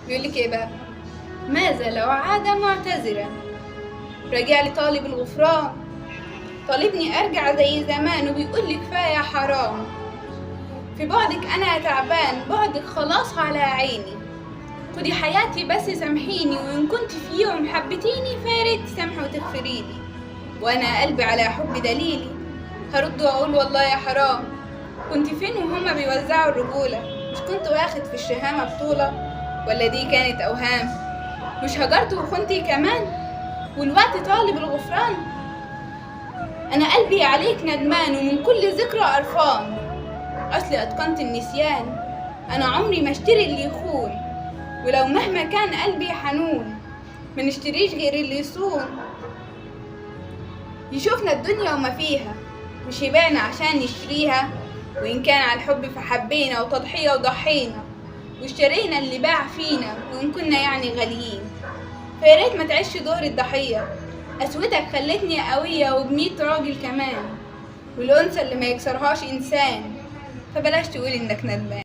بيقولك ايه بقى؟ ماذا لو عاد معتذرا؟ رجع لي طالب الغفران، طالبني ارجع زي زمان وبيقول لي كفايه حرام. في بعدك انا تعبان، بعدك خلاص على عيني، خدي حياتي بس سامحيني، وان كنت في يوم حبيتيني فياريت تسامحي وتغفريلي. وانا قلبي على حب دليلي، هرد واقول والله يا حرام. كنت فين وهما بيوزعوا الرجوله؟ مش كنت واخد في الشهامه بطوله؟ ولا دي كانت اوهام؟ مش هجرت وخنتي كمان والوقت طالب الغفران؟ انا قلبي عليك ندمان ومن كل ذكرى قرفان، اصلي اتقنت النسيان، انا عمري ما اشتري اللي يخون، ولو مهما كان قلبي حنون ما نشتريش غير اللي يصون. يشوفنا الدنيا وما فيها، مش يبيعنا عشان نشتريها، وإن كان على الحب فحبينا وتضحية وضحينا، واشترينا اللي باع فينا وإن كنا يعني غاليين. فياريت ما تعيش دور الضحية، قسوتك خلتني قوية وبميت راجل كمان، والأنثى اللي ما يكسرهاش إنسان، فبلاش تقول إنك ندمان.